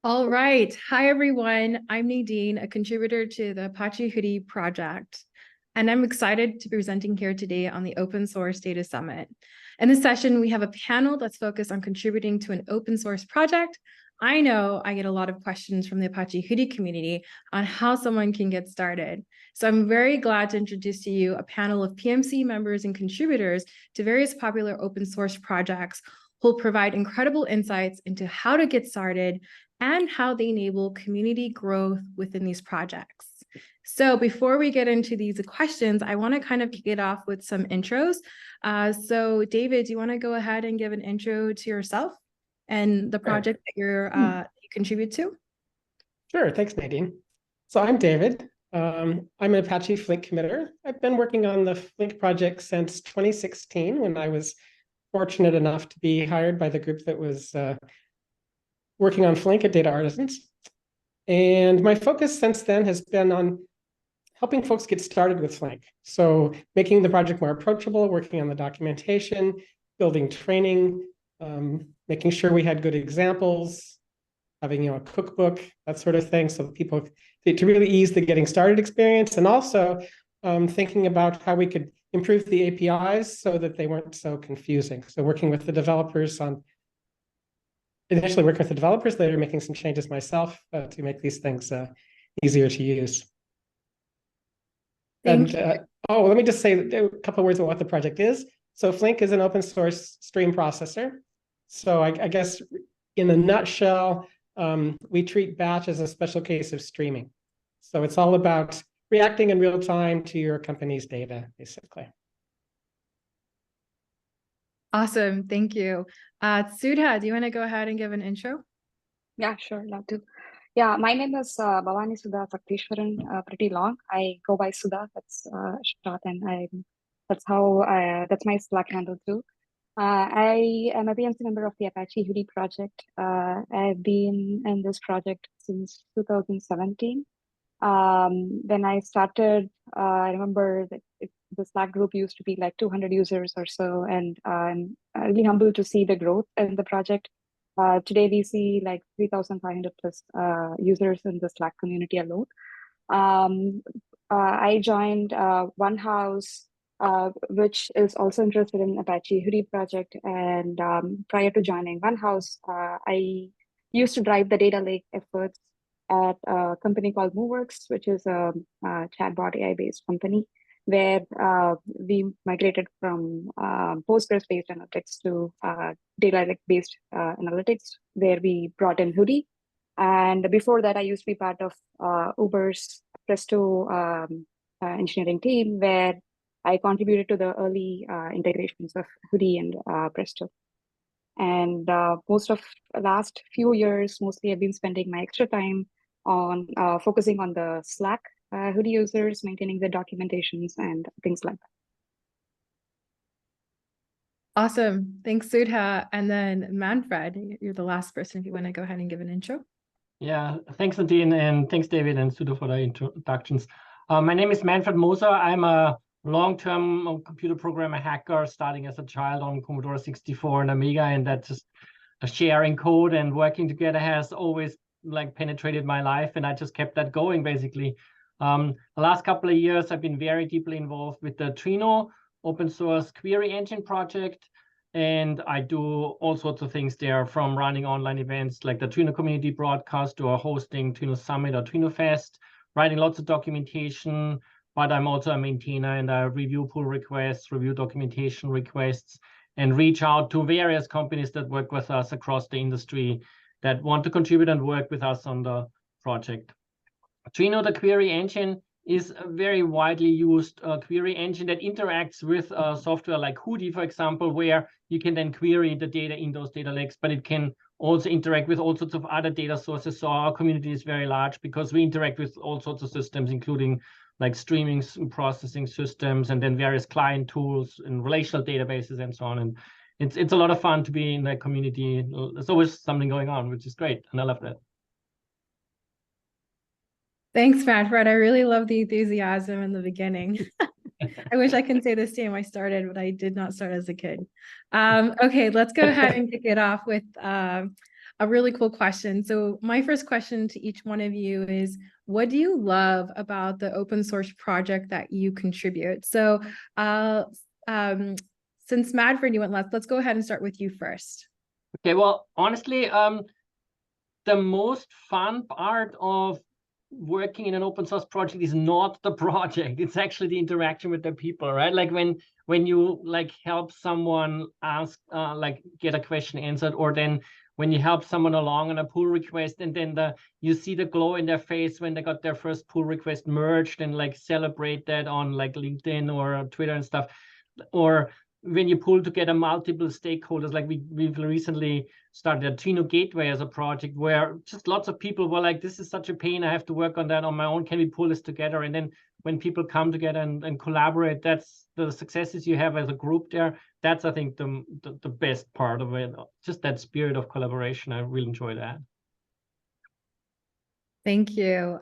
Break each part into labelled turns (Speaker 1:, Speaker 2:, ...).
Speaker 1: All right. Hi, everyone. I'm Nadine, a contributor to the Apache Hudi project, and I'm excited to be presenting here today on the Open Source Data Summit. In this session, we have a panel that's focused on contributing to an open source project. I know I get a lot of questions from the Apache Hudi community on how someone can get started. So I'm very glad to introduce to you a panel of PMC members and contributors to various popular open source projects who will provide incredible insights into how to get started and how they enable community growth within these projects. So before we get into these questions, I want to kind of kick it off with some intros. So David, do you want to go ahead and give an intro to yourself and the project that you contribute to?
Speaker 2: Sure, thanks, Nadine. So I'm David. I'm an Apache Flink committer. I've been working on the Flink project since 2016 when I was fortunate enough to be hired by the group that was working on Flink at Data Artisans. And my focus since then has been on helping folks get started with Flink. So making the project more approachable, working on the documentation, building training, making sure we had good examples, having a cookbook, that sort of thing, so that people to really ease the getting started experience, and also thinking about how we could improve the APIs so that they weren't so confusing. So working with the developers initially working with the developers, later making some changes myself to make these things easier to use. Let me just say a couple of words about what the project is. So Flink is an open source stream processor. So I guess in a nutshell, we treat batch as a special case of streaming. So it's all about reacting in real time to your company's data, basically.
Speaker 1: Awesome, thank you. Sudha, do you want to go ahead and give an intro?
Speaker 3: Yeah, sure, love to. Yeah, my name is Bhavani Sudha Saktheeswaran, pretty long. I go by Sudha, that's short, and that's my Slack handle too. I am a PMC member of the Apache Hudi project. I've been in this project since 2017. When I started, I remember that the Slack group used to be like 200 users or so, and I'm really humbled to see the growth in the project. Today we see like 3,500 plus users in the Slack community alone. I joined Onehouse, which is also interested in Apache Hudi project. And prior to joining Onehouse, I used to drive the data lake efforts at a company called Moveworks, which is a chatbot AI-based company, where we migrated from Postgres-based analytics to data lake-based analytics, where we brought in Hudi. And before that, I used to be part of Uber's Presto engineering team, where I contributed to the early integrations of Hudi and Presto. And most of the last few years, mostly I've been spending my extra time on focusing on the Slack Hudi users, maintaining the documentations and things like that.
Speaker 1: Awesome. Thanks, Sudha. And then Manfred, you're the last person if you want to go ahead and give an intro.
Speaker 4: Yeah, thanks, Nadine, and thanks, David and Sudha, for the introductions. My name is Manfred Moser. I'm a long-term computer programmer hacker, starting as a child on Commodore 64 and Amiga, and that's just sharing code and working together has always like penetrated my life, and I just kept that going, basically. The last couple of years, I've been very deeply involved with the Trino open source query engine project, and I do all sorts of things there, from running online events like the Trino community broadcast or hosting Trino Summit or Trino Fest, writing lots of documentation, but I'm also a maintainer, and I review pull requests, review documentation requests, and reach out to various companies that work with us across the industry that want to contribute and work with us on the project. Trino, the query engine, is a very widely used query engine that interacts with software like Hudi, for example, where you can then query the data in those data lakes, but it can also interact with all sorts of other data sources. So our community is very large because we interact with all sorts of systems, including like streaming processing systems, and then various client tools and relational databases and so on. And it's a lot of fun to be in that community. There's always something going on, which is great, and I love that.
Speaker 1: Thanks, Manfred. I really love the enthusiasm in the beginning. I wish I could say the same. I started, but I did not start as a kid. Okay, let's go ahead and kick it off with a really cool question. So my first question to each one of you is, what do you love about the open source project that you contribute? So since Manfred, you went last, let's go ahead and start with you first.
Speaker 4: Okay, well, honestly, the most fun part of working in an open source project is not the project. It's actually the interaction with the people, right? Like when you like help someone ask, like get a question answered, or then when you help someone along on a pull request, and then you see the glow in their face when they got their first pull request merged, and like celebrate that on like LinkedIn or Twitter and stuff, or when you pull together multiple stakeholders, like we've recently started a Trino gateway as a project where just lots of people were like, this is such a pain, I have to work on that on my own, can we pull this together? And then when people come together and collaborate, that's the successes you have as a group there. That's, I think, the best part of it, just that spirit of collaboration. I really enjoy that.
Speaker 1: Thank you.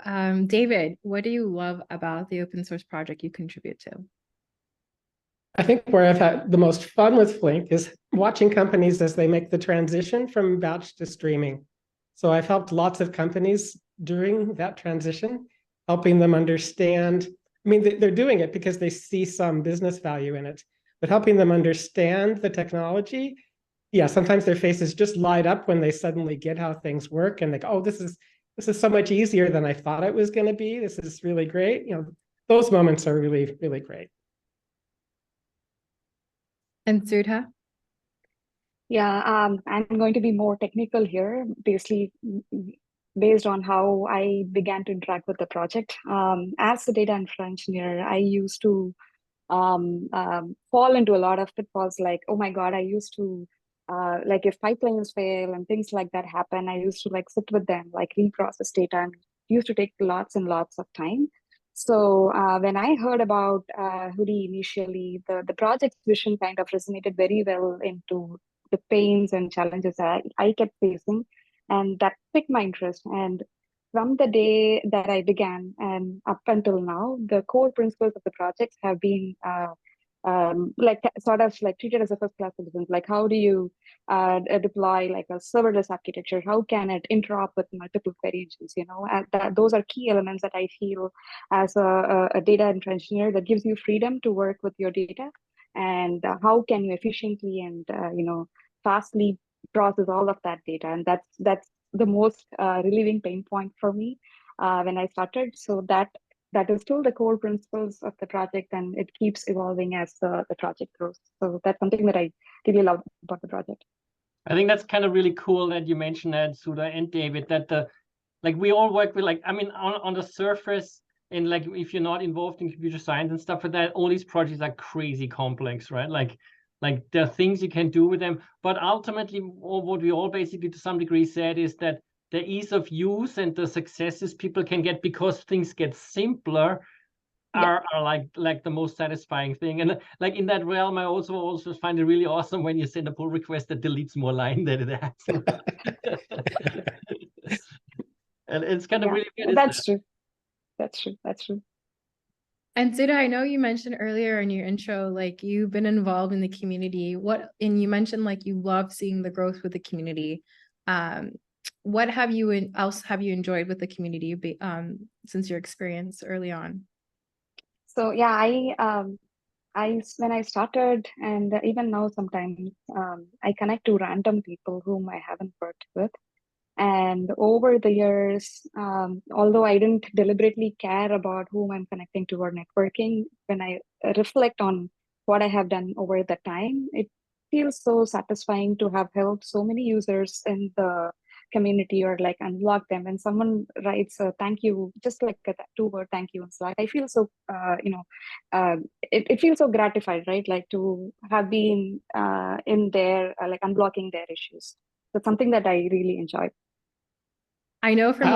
Speaker 1: David, what do you love about the open source project you contribute to?
Speaker 2: I think where I've had the most fun with Flink is watching companies as they make the transition from batch to streaming. So I've helped lots of companies during that transition, helping them understand. I mean, they're doing it because they see some business value in it, but helping them understand the technology. Yeah, sometimes their faces just light up when they suddenly get how things work, and they go, "Oh, this is so much easier than I thought it was going to be. This is really great." You know, those moments are really, really great.
Speaker 1: And Sudha?
Speaker 3: Yeah, I'm going to be more technical here, basically based on how I began to interact with the project. As a data infra engineer, I used to fall into a lot of pitfalls, like, oh my God, I used to, like if pipelines fail and things like that happen, I used to like sit with them, like reprocess data, and it used to take lots and lots of time. So when I heard about Hudi initially, the project's vision kind of resonated very well into the pains and challenges that I kept facing, and that piqued my interest. And from the day that I began and up until now, the core principles of the projects have been like sort of like treated as a first class citizen. Like, how do you deploy like a serverless architecture? How can it interop with multiple query engines? You know, those are key elements that I feel as a data engineer that gives you freedom to work with your data. And how can you efficiently and you know, fastly process all of that data? And that's the most relieving pain point for me when I started. So that is still the core principles of the project, and it keeps evolving as the project grows. So that's something that I really love about the project.
Speaker 4: I think that's kind of really cool that you mentioned that, Sudha and David, that like we all work with, like, I mean, on the surface, and like if you're not involved in computer science and stuff like that, all these projects are crazy complex, right? Like there are things you can do with them, but ultimately what we all basically to some degree said is that the ease of use and the successes people can get because things get simpler are like the most satisfying thing. And like in that realm, I also find it really awesome when you send a pull request that deletes more line than it adds. And it's kind of really good.
Speaker 3: That's true. That's true. That's true.
Speaker 1: And Sudha, I know you mentioned earlier in your intro, like you've been involved in the community. And you mentioned like you love seeing the growth with the community. What have you else have you enjoyed with the community since your experience early on?
Speaker 3: So yeah, I when I started, and even now sometimes I connect to random people whom I haven't worked with. And over the years, although I didn't deliberately care about whom I'm connecting to or networking, when I reflect on what I have done over the time, it feels so satisfying to have helped so many users in the community, or like unblock them. When someone writes a thank you, just like a 2-word thank you in Slack, I feel so, you know, it feels so gratified, right? Like to have been in there, like unblocking their issues. That's something that I really enjoy.
Speaker 1: I know from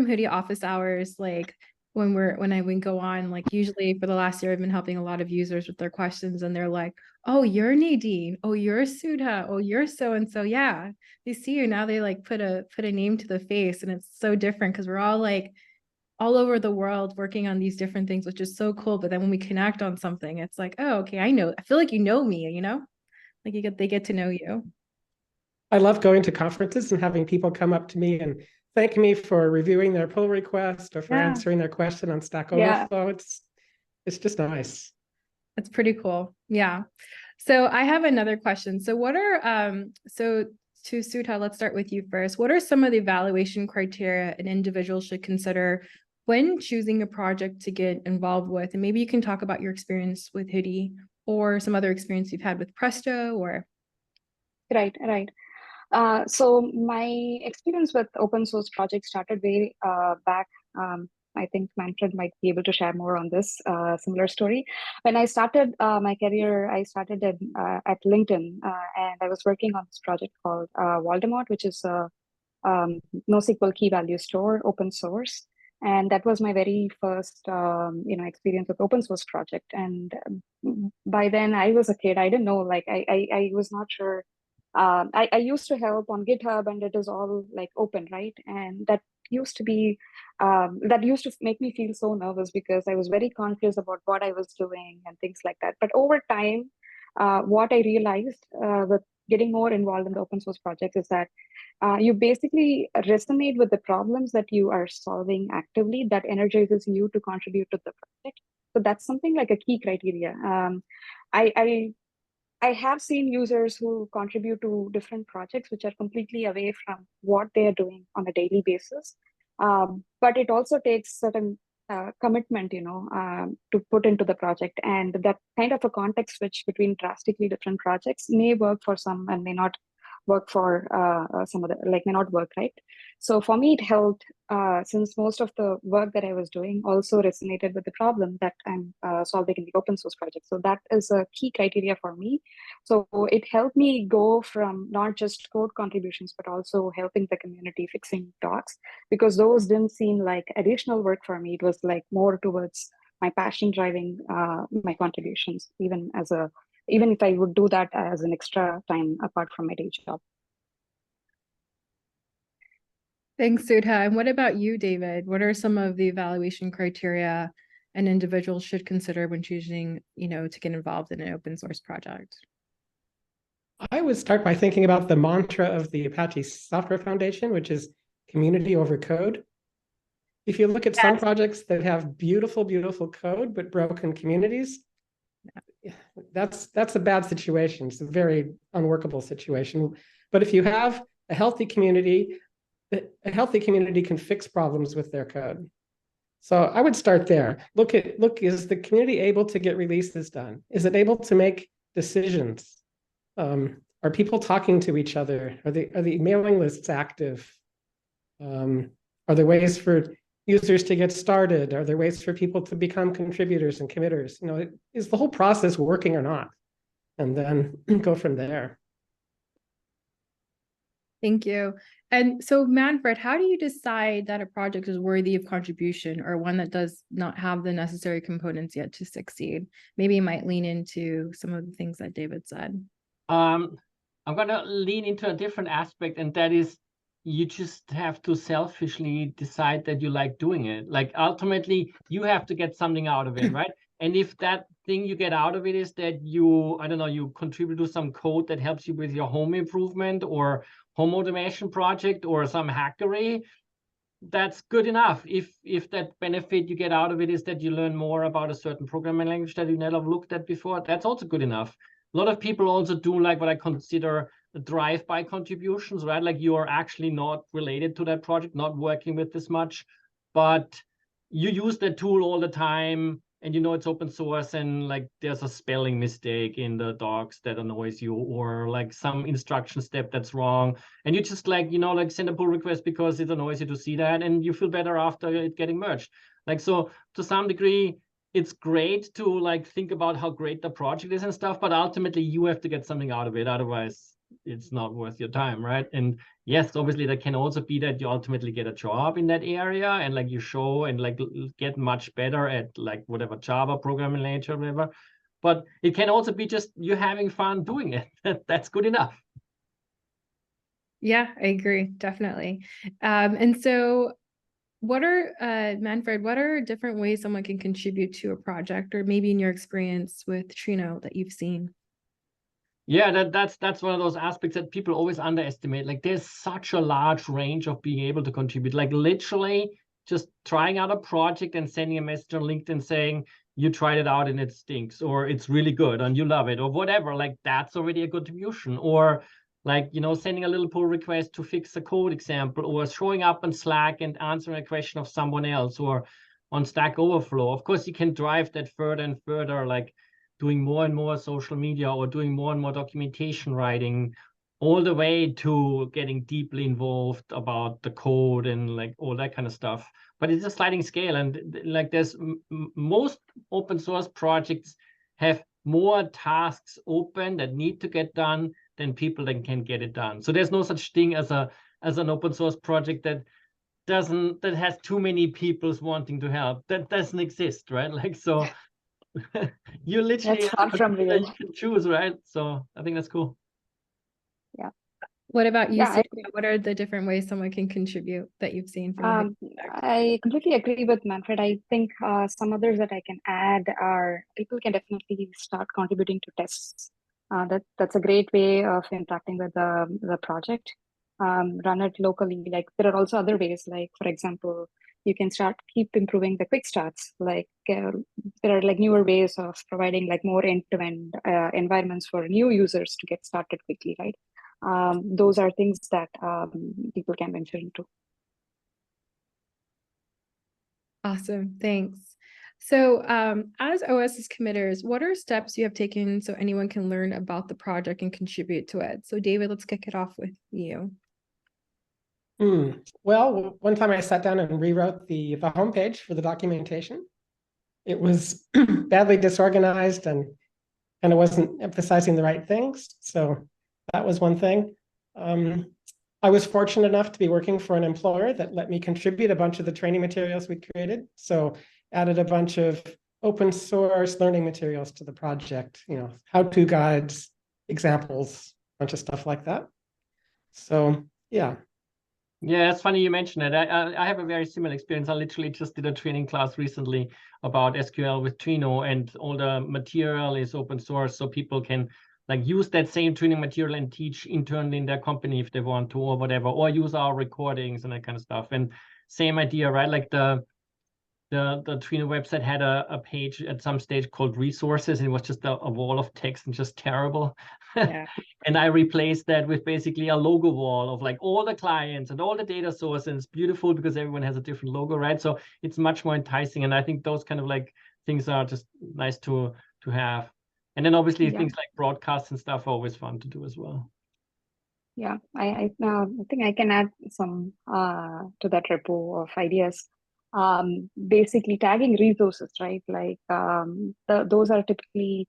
Speaker 1: Hudi office hours, like when I would go on, like usually for the last year, I've been helping a lot of users with their questions, and they're like, "Oh, you're Nadine. Oh, you're Sudha. Oh, you're so and so." Yeah, they see you now. They like put a name to the face, and it's so different because we're all like all over the world working on these different things, which is so cool. But then when we connect on something, it's like, oh, okay, I know. I feel like you know me. You know, like they get to know you.
Speaker 2: I love going to conferences and having people come up to me and thank me for reviewing their pull request or for answering their question on Stack Overflow. It's just nice.
Speaker 1: That's pretty cool. Yeah. So I have another question. So what are, so to Sudha, let's start with you first. What are some of the evaluation criteria an individual should consider when choosing a project to get involved with? And maybe you can talk about your experience with Hudi or some other experience you've had with Presto or.
Speaker 3: Right. So my experience with open source projects started way back. I think Manfred might be able to share more on this similar story. When I started my career, I started at LinkedIn, and I was working on this project called Voldemort, which is a NoSQL key value store, open source. And that was my very first, experience with open source project. And by then I was a kid. I didn't know, like, I was not sure. I used to help on GitHub, and it is all like open, right? And that used to be, that used to make me feel so nervous because I was very conscious about what I was doing and things like that. But over time, what I realized with getting more involved in the open source projects is that you basically resonate with the problems that you are solving actively that energizes you to contribute to the project. So that's something like a key criteria. I have seen users who contribute to different projects which are completely away from what they are doing on a daily basis. But it also takes certain commitment, to put into the project. And that kind of a context switch between drastically different projects may work for some and may not work for some other, like may not work, right? So for me, it helped since most of the work that I was doing also resonated with the problem that I'm solving in the open source project. So that is a key criteria for me. So it helped me go from not just code contributions, but also helping the community fixing docs, because those didn't seem like additional work for me. It was like more towards my passion driving my contributions, even if I would do that as an extra time apart from my day job.
Speaker 1: Thanks, Sudha. And what about you, David? What are some of the evaluation criteria an individual should consider when choosing, to get involved in an open source project?
Speaker 2: I would start by thinking about the mantra of the Apache Software Foundation, which is community over code. If you look at some projects that have beautiful, beautiful code, but broken communities, that's a bad situation. It's a very unworkable situation. But if you have a healthy community can fix problems with their code. So I would start there. Look, is the community able to get releases done? Is it able to make decisions? Are people talking to each other? Are the mailing lists active? Are there ways for users to get started? Are there ways for people to become contributors and committers? Is the whole process working or not? And then go from there.
Speaker 1: Thank you. And so, Manfred, how do you decide that a project is worthy of contribution or one that does not have the necessary components yet to succeed? Maybe you might lean into some of the things that David said.
Speaker 4: I'm going to lean into a different aspect, and that is you just have to selfishly decide that you like doing it. Like ultimately, you have to get something out of it, right? And if that thing you get out of it is that you contribute to some code that helps you with your home improvement or home automation project or some hackery, that's good enough. If that benefit you get out of it is that you learn more about a certain programming language that you never looked at before, that's also good enough. A lot of people also do like what I consider drive-by contributions, right? Like you are actually not related to that project, not working with this much, but you use that tool all the time and it's open source and like there's a spelling mistake in the docs that annoys you or like some instruction step that's wrong. And you just like send a pull request because it annoys you to see that and you feel better after it getting merged. Like, so to some degree, it's great to like think about how great the project is and stuff, but ultimately you have to get something out of it. Otherwise it's not worth your time, right? And yes, obviously that can also be that you ultimately get a job in that area and like you show and like get much better at like whatever Java programming language or whatever. But it can also be just you having fun doing it. That's good enough.
Speaker 1: Yeah, I agree, definitely. And so Manfred, what are different ways someone can contribute to a project or maybe in your experience with Trino that you've seen?
Speaker 4: Yeah, that's one of those aspects that people always underestimate. Like there's such a large range of being able to contribute. Like literally just trying out a project and sending a message on LinkedIn saying you tried it out and it stinks, or it's really good and you love it, or whatever. Like that's already a contribution. Or like, sending a little pull request to fix a code example, or showing up on Slack and answering a question of someone else, or on Stack Overflow. Of course, you can drive that further and further, like doing more and more social media or doing more and more documentation writing, all the way to getting deeply involved about the code and like all that kind of stuff. But it's a sliding scale, and like there's most open source projects have more tasks open that need to get done than people that can get it done. So there's no such thing as an open source project that has too many people wanting to help. That doesn't exist, right? Like, so you literally
Speaker 3: That's far from real.
Speaker 4: you can choose, right? So I think that's cool.
Speaker 3: Yeah.
Speaker 1: What about you,
Speaker 3: Yeah,
Speaker 1: Sudha? What are the different ways someone can contribute that you've seen from the
Speaker 3: I completely agree with Manfred. I think some others that I can add are people can definitely start contributing to tests. That's a great way of interacting with the project. Run it locally. Like there are also other ways. Like for example, you can keep improving the quick starts. Like there are like newer ways of providing like more end-to-end environments for new users to get started quickly, right? Those are things that people can venture into.
Speaker 1: Awesome, thanks. So as OSS committers, what are steps you have taken so anyone can learn about the project and contribute to it? So David, let's kick it off with you.
Speaker 2: Well, one time I sat down and rewrote the homepage for the documentation. It was badly disorganized and kind of wasn't emphasizing the right things. So that was one thing. I was fortunate enough to be working for an employer that let me contribute a bunch of the training materials we created. So added a bunch of open source learning materials to the project, how-to guides, examples, a bunch of stuff like that. So yeah.
Speaker 4: Yeah, it's funny you mentioned it. I have a very similar experience. I literally just did a training class recently about SQL with Trino, and all the material is open source, so people can like use that same training material and teach internally in their company if they want to, or whatever, or use our recordings and that kind of stuff. And same idea, right? Like the Trino website had a page at some stage called resources, and it was just a wall of text and just terrible.
Speaker 3: Yeah.
Speaker 4: And I replaced that with basically a logo wall of like all the clients and all the data sources. And it's beautiful because everyone has a different logo, right? So it's much more enticing. And I think those kind of like things are just nice to have. And then obviously things like broadcasts and stuff are always fun to do as well.
Speaker 3: Yeah, I think I can add some to that repo of ideas. Basically tagging resources, right? Like those are typically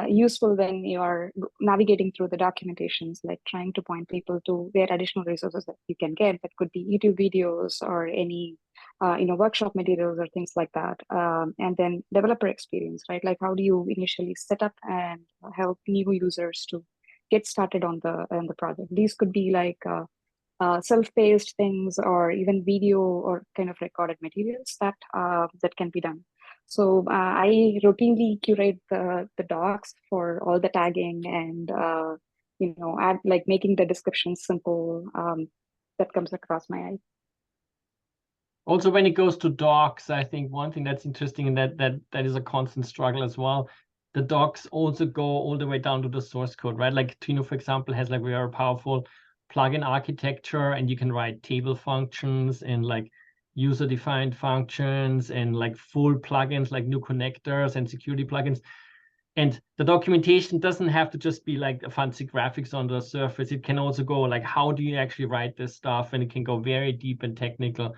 Speaker 3: useful when you are navigating through the documentations, like trying to point people to where additional resources that you can get. That could be YouTube videos or any workshop materials or things like that. And then developer experience, right? Like how do you initially set up and help new users to get started on the project? These could be like self-paced things, or even video or kind of recorded materials that can be done. So I routinely curate the docs for all the tagging and add like making the descriptions simple. That comes across my eye.
Speaker 4: Also, when it goes to docs, I think one thing that's interesting, and that is a constant struggle as well. The docs also go all the way down to the source code, right? Like Trino, for example, has like very powerful plugin architecture, and you can write table functions and like user-defined functions and like full plugins like new connectors and security plugins. And the documentation doesn't have to just be like a fancy graphics on the surface. It can also go like, how do you actually write this stuff? And it can go very deep and technical,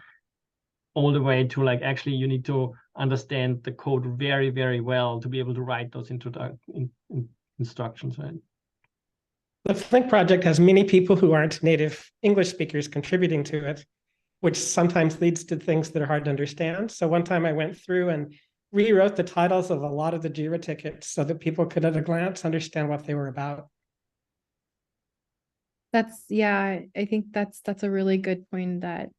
Speaker 4: all the way to like, actually you need to understand the code very, very well to be able to write those instructions, right?
Speaker 2: The Flink project has many people who aren't native English speakers contributing to it, which sometimes leads to things that are hard to understand. So one time I went through and rewrote the titles of a lot of the Jira tickets so that people could at a glance understand what they were about.
Speaker 1: I think that's a really good point, that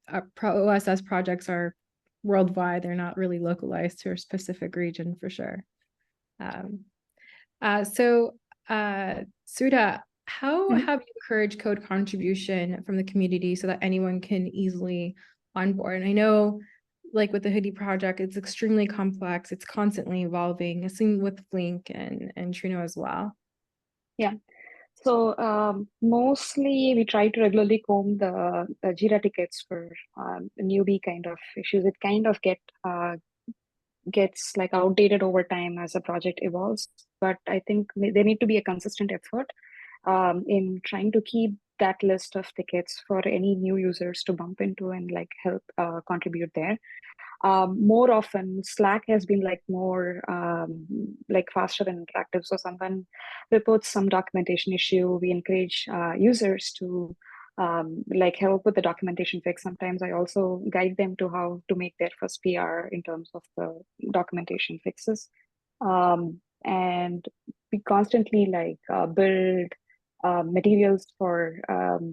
Speaker 1: OSS projects are worldwide. They're not really localized to a specific region for sure. So Sudha, how
Speaker 3: Mhm.
Speaker 1: have you encouraged code contribution from the community so that anyone can easily onboard? And I know, like with the Hudi project, it's extremely complex. It's constantly evolving. Same with Flink and Trino as well.
Speaker 3: Yeah. So mostly we try to regularly comb the Jira tickets for newbie kind of issues. It kind of gets like outdated over time as the project evolves. But I think there need to be a consistent effort in trying to keep that list of tickets for any new users to bump into and like help contribute there. More often Slack has been like more like faster and interactive. So someone reports some documentation issue, we encourage users to like help with the documentation fix. Sometimes I also guide them to how to make their first PR in terms of the documentation fixes. And we constantly like build materials for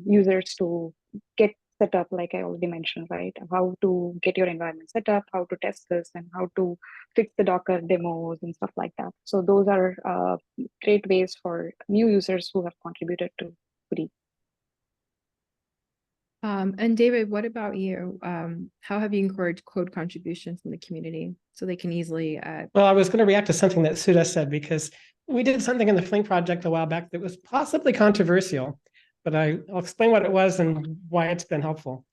Speaker 3: users to get set up, like I already mentioned, right? How to get your environment set up, how to test this, and how to fix the Docker demos and stuff like that. So those are great ways for new users who have contributed to Hudi.
Speaker 1: And David, what about you? How have you encouraged code contribution from the community so they can easily
Speaker 2: Well, I was going to react to something that Sudha said, because we did something in the Flink project a while back that was possibly controversial, but I'll explain what it was and why it's been helpful.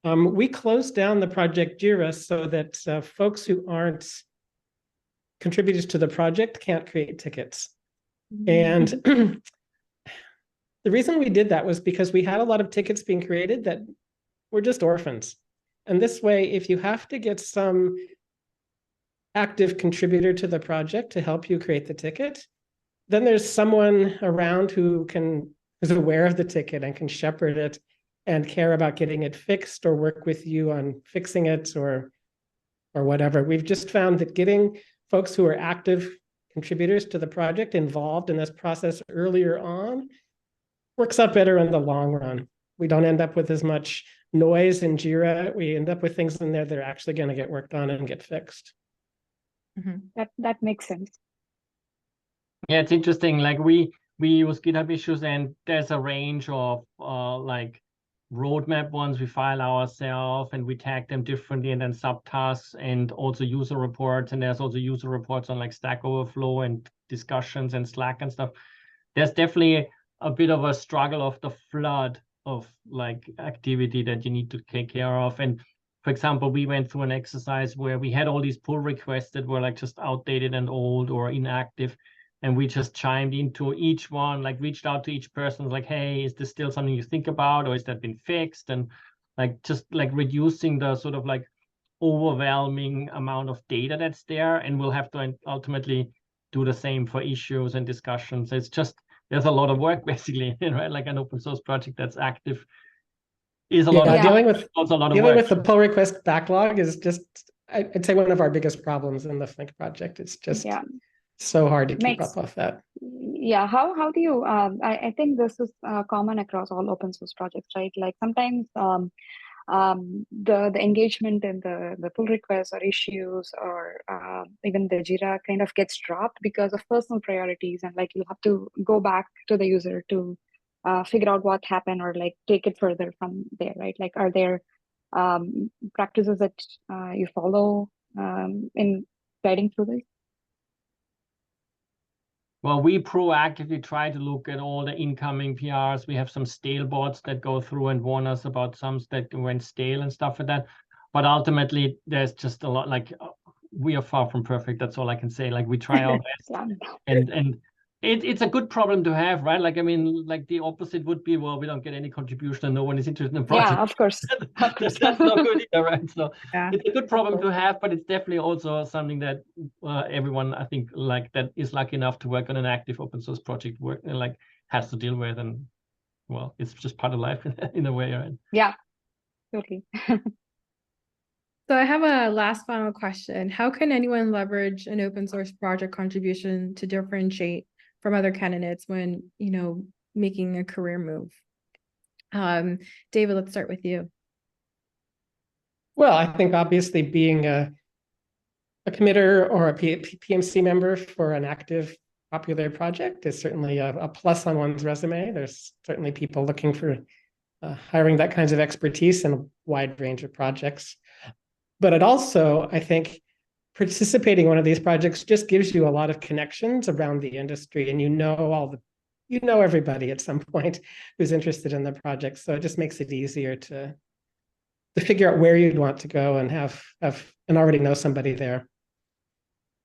Speaker 2: We closed down the project Jira so that folks who aren't contributors to the project can't create tickets. And the reason we did that was because we had a lot of tickets being created that were just orphans. And this way, if you have to get some active contributor to the project to help you create the ticket, then there's someone around who is aware of the ticket and can shepherd it and care about getting it fixed or work with you on fixing it or whatever. We've just found that getting folks who are active contributors to the project involved in this process earlier on works out better in the long run. We don't end up with as much noise in Jira. We end up with things in there that are actually going to get worked on and get fixed.
Speaker 3: That makes sense.
Speaker 4: Yeah, it's interesting. Like we use GitHub issues, and there's a range of like roadmap ones we file ourselves, and we tag them differently, and then subtasks, and also user reports. And there's also user reports on like Stack Overflow and discussions and Slack and stuff. There's definitely a bit of a struggle of the flood of like activity that you need to take care of. And for example, we went through an exercise where we had all these pull requests that were like just outdated and old or inactive. And we just chimed into each one, like reached out to each person, like, hey, is this still something you think about, or is that been fixed? And like just like reducing the sort of like overwhelming amount of data that's there. And we'll have to ultimately do the same for issues and discussions. It's just, there's a lot of work basically, right? Like an open source project that's active is a lot of
Speaker 2: dealing with
Speaker 4: also a lot of
Speaker 2: dealing
Speaker 4: work.
Speaker 2: with the pull request backlog is just, I'd say, one of our biggest problems in the Flink project. It's just so hard to keep up with that.
Speaker 3: Yeah, how do you I think this is common across all open source projects, right? Like sometimes the engagement in the pull requests or issues or even the Jira kind of gets dropped because of personal priorities, and like you have to go back to the user to figure out what happened or like take it further from there, right? Like, are there practices that you follow in guiding through this?
Speaker 4: Well, we proactively try to look at all the incoming PRs. We have some stale bots that go through and warn us about some that went stale and stuff like that. But ultimately, there's just a lot, like we are far from perfect. That's all I can say. Like we try our best, and it's a good problem to have, right? Like, I mean, like the opposite would be, well, we don't get any contribution and no one is interested in the project.
Speaker 3: Yeah, of course.
Speaker 4: That's not good either, right? So it's a good problem to have, but it's definitely also something that everyone, I think, like that is lucky enough to work on an active open source project like has to deal with. And well, it's just part of life in a way, right?
Speaker 3: Yeah, totally.
Speaker 1: So I have a last final question. How can anyone leverage an open source project contribution to differentiate from other candidates when, making a career move? David, let's start with you.
Speaker 2: Well, I think obviously being a committer or a PMC member for an active popular project is certainly a plus on one's resume. There's certainly people looking for hiring that kinds of expertise in a wide range of projects. But it also, I think, participating in one of these projects just gives you a lot of connections around the industry, and you know everybody at some point who's interested in the project. So it just makes it easier to figure out where you'd want to go and have and already know somebody there.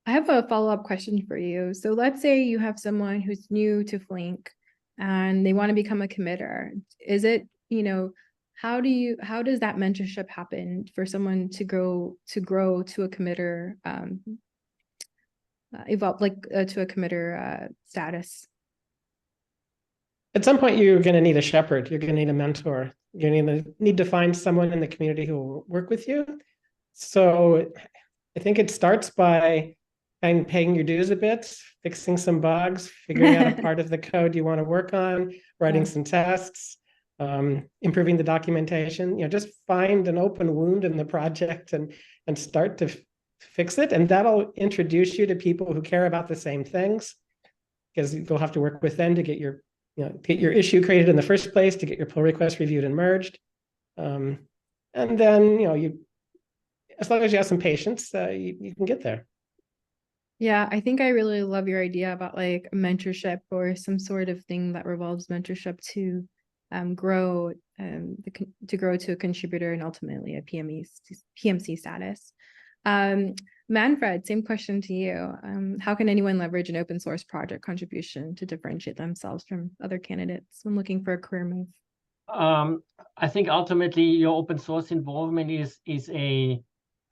Speaker 1: I have a follow-up question for you. So let's say you have someone who's new to Flink and they want to become a committer. Is it, how does that mentorship happen for someone to grow to a committer, evolve to a committer status?
Speaker 2: At some point, you're going to need a shepherd. You're going to need a mentor. You're going to need to find someone in the community who will work with you. So I think it starts by paying your dues a bit, fixing some bugs, figuring out a part of the code you want to work on, writing some tests, improving the documentation. Just find an open wound in the project and start to fix it. And that'll introduce you to people who care about the same things, because you'll have to work with them to get your issue created in the first place, to get your pull request reviewed and merged. And then, as long as you have some patience, you can get there.
Speaker 1: Yeah, I think I really love your idea about like mentorship or some sort of thing that revolves mentorship to grow to a contributor and ultimately a PMC status. Manfred, same question to you. How can anyone leverage an open source project contribution to differentiate themselves from other candidates when looking for a career move?
Speaker 4: I think ultimately your open source involvement is a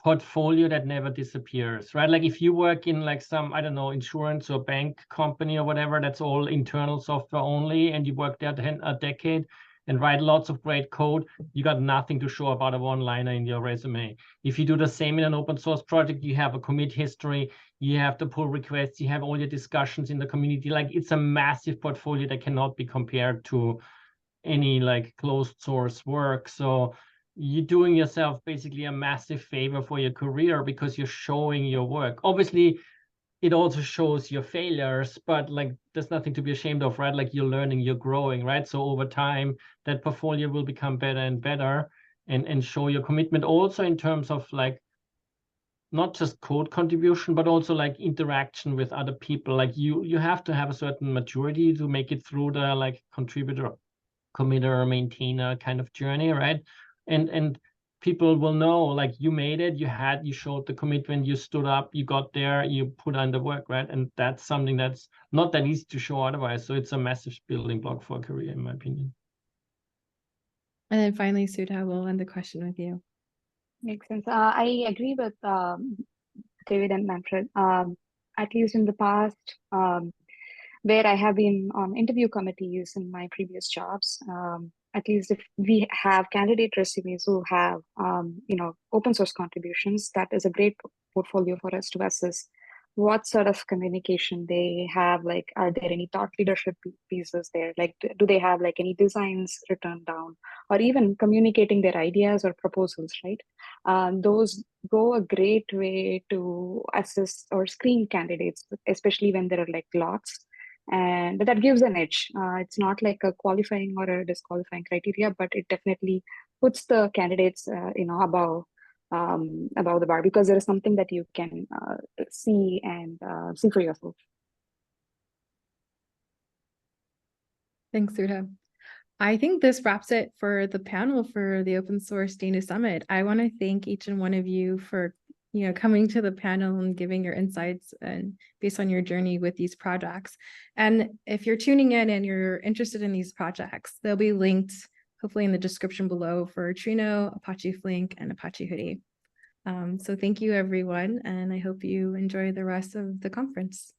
Speaker 4: portfolio that never disappears, right? Like if you work in like some, I don't know, insurance or bank company or whatever, that's all internal software only, and you work there a decade and write lots of great code, you got nothing to show about a one-liner in your resume. If you do the same in an open source project, you have a commit history, you have the pull requests, you have all your discussions in the community. Like it's a massive portfolio that cannot be compared to any like closed source work. So you're doing yourself basically a massive favor for your career because you're showing your work. Obviously, it also shows your failures, but like there's nothing to be ashamed of, right? Like you're learning, you're growing, right? So over time, that portfolio will become better and better and show your commitment also in terms of like not just code contribution, but also like interaction with other people. Like you have to have a certain maturity to make it through the like contributor, committer, maintainer kind of journey, right? And people will know like you made it, you showed the commitment, you stood up, you got there, you put on the work, right? And that's something that's not that easy to show otherwise. So it's a massive building block for a career, in my opinion.
Speaker 1: And then finally, Sudha, we'll end the question with you.
Speaker 3: Makes sense. I agree with David and Manfred. At least in the past, where I have been on interview committees in my previous jobs, at least if we have candidate resumes who have, open source contributions, that is a great portfolio for us to assess what sort of communication they have. Like, are there any thought leadership pieces there? Like, do they have like any designs written down, or even communicating their ideas or proposals, right? Those go a great way to assess or screen candidates, especially when there are like lots. And that gives an edge. It's not like a qualifying or a disqualifying criteria, but it definitely puts the candidates, above the bar, because there is something that you can see and see for yourself.
Speaker 1: Thanks, Sudha. I think this wraps it for the panel for the Open Source Data Summit. I want to thank each and one of you for coming to the panel and giving your insights and based on your journey with these projects. And if you're tuning in and you're interested in these projects, they'll be linked hopefully in the description below for Trino, Apache Flink, and Apache Hudi. So thank you, everyone, and I hope you enjoy the rest of the conference.